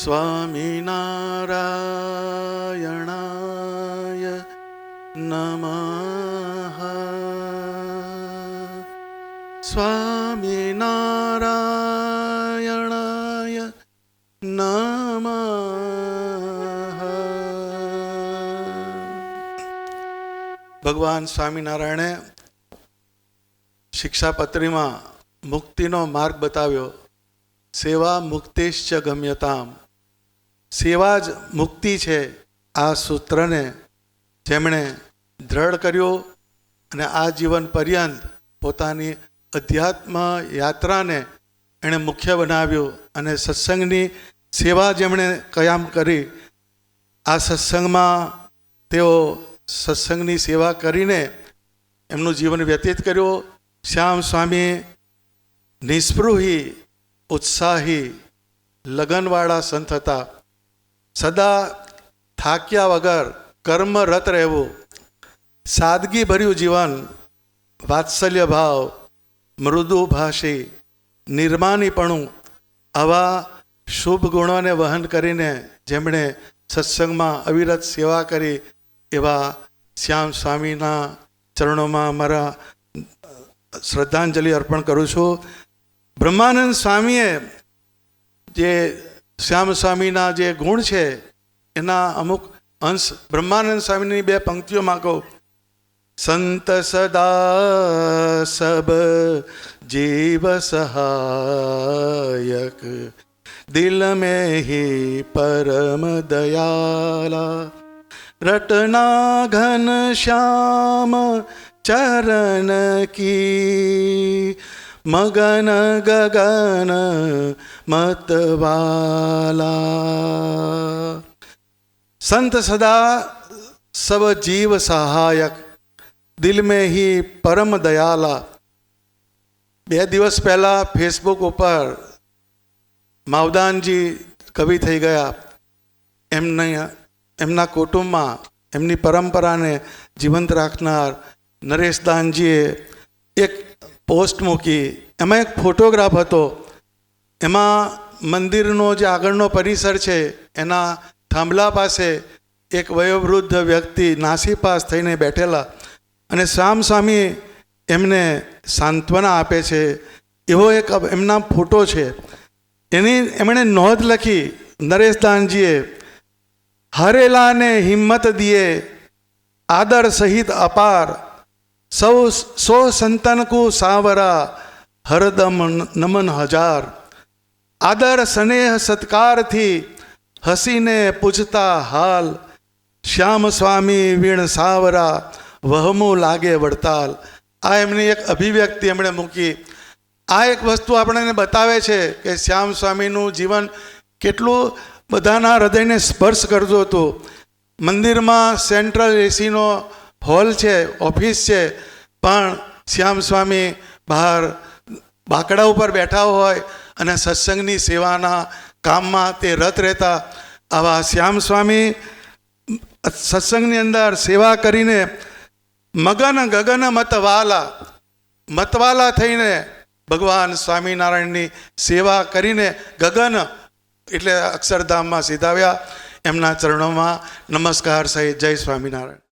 સ્વામિનારાયણાય નમઃ. સ્વામિનારાયણાય નમઃ. ભગવાન સ્વામિનારાયણે શિક્ષાપત્રીમાં મુક્તિનો માર્ગ બતાવ્યો. સેવા મુક્તિશ્ચ ગમ્યતામ. સેવા જ મુક્તિ છે. આ સૂત્રને જેમણે દ્રઢ કર્યો અને આ જીવન પર્યંત પોતાની અધ્યાત્મ યાત્રાને એણે મુખ્ય બનાવ્યું અને સત્સંગની સેવા જેમણે કાયમ કરી, આ સત્સંગમાં તેઓ સત્સંગની સેવા કરીને એમનું જીવન વ્યતીત કર્યું. શ્યામ સ્વામી નિસ્પૃહી, ઉત્સાહી, લગનવાળા સંત હતા. સદા થાક્યા વગર કર્મરત રહેવું, સાદગી ભર્યું જીવન, વાત્સલ્ય ભાવ, મૃદુ ભાષી, નિર્માનીપણું, આવા શુભ ગુણોને વહન કરીને જેમણે સત્સંગમાં અવિરત સેવા કરી એવા શ્યામ સ્વામીના ચરણોમાં મારા શ્રદ્ધાંજલિ અર્પણ કરું છું. બ્રહ્માનંદ સ્વામીએ જે શ્યામ સ્વામીના જે ગુણ છે એના અમુક અંશ બ્રહ્માનંદ સ્વામીની બે પંક્તિઓમાં કહું. સંત સદા સબ જીવ સહાયક, દિલ મેં હી પરમ દયાલા, રટના ઘન શ્યામ ચરણ કી, મગન ગગન મતવાલા. સંત સદા સબ જીવ સહાયક, દિલ મેં હી પરમ દયાલા. 2 દિવસ પહેલાં ફેસબુક ઉપર માવદાનજી કવિ થઈ ગયા. એમના કુટુંબમાં એમની પરંપરાને જીવંત રાખનાર નરેશદાનજીએ એક પોસ્ટ મૂકી. એમાં એક ફોટોગ્રાફ હતો. એમાં મંદિરનો જે આગળનો પરિસર છે એના થાંભલા પાસે એક વયોવૃદ્ધ વ્યક્તિ નાસીપાસ થઈને બેઠેલા અને શ્યામ સ્વામી એમને સાંત્વના આપે છે એવો એક એમના ફોટો છે. એમણે નોંધ લખી નરેશદાનજીએ, હરેલાને હિંમત દિએ આદર સહિત અપાર, સો સંતન કો સાવરા હરદમ નમન હજાર. આદર સ્નેહ સત્કારથી હસીને પૂછતા હાલ, શ્યામ સ્વામી વીણ સાવરા વહમું લાગે વડતાલ. આ એમની એક અભિવ્યક્તિ એમણે મૂકી. આ એક વસ્તુ આપણને બતાવે છે કે શ્યામ સ્વામીનું જીવન કેટલું બધાના હૃદયને સ્પર્શ કરતું હતું. મંદિરમાં સેન્ટ્રલ એસીનો હોલ છે, ઓફિસ છે, પણ શ્યામ સ્વામી બહાર બાકડા ઉપર બેઠા હોય અને સત્સંગની સેવાના કામમાં તે રત રહેતા. આવા શ્યામ સ્વામી સત્સંગની અંદર સેવા કરીને મગન ગગન મતવાલા થઈને ભગવાન સ્વામિનારાયણની સેવા કરીને ગગન એટલે અક્ષરધામમાં સીધાવ્યા. એમના ચરણોમાં નમસ્કાર સહિત જય સ્વામિનારાયણ.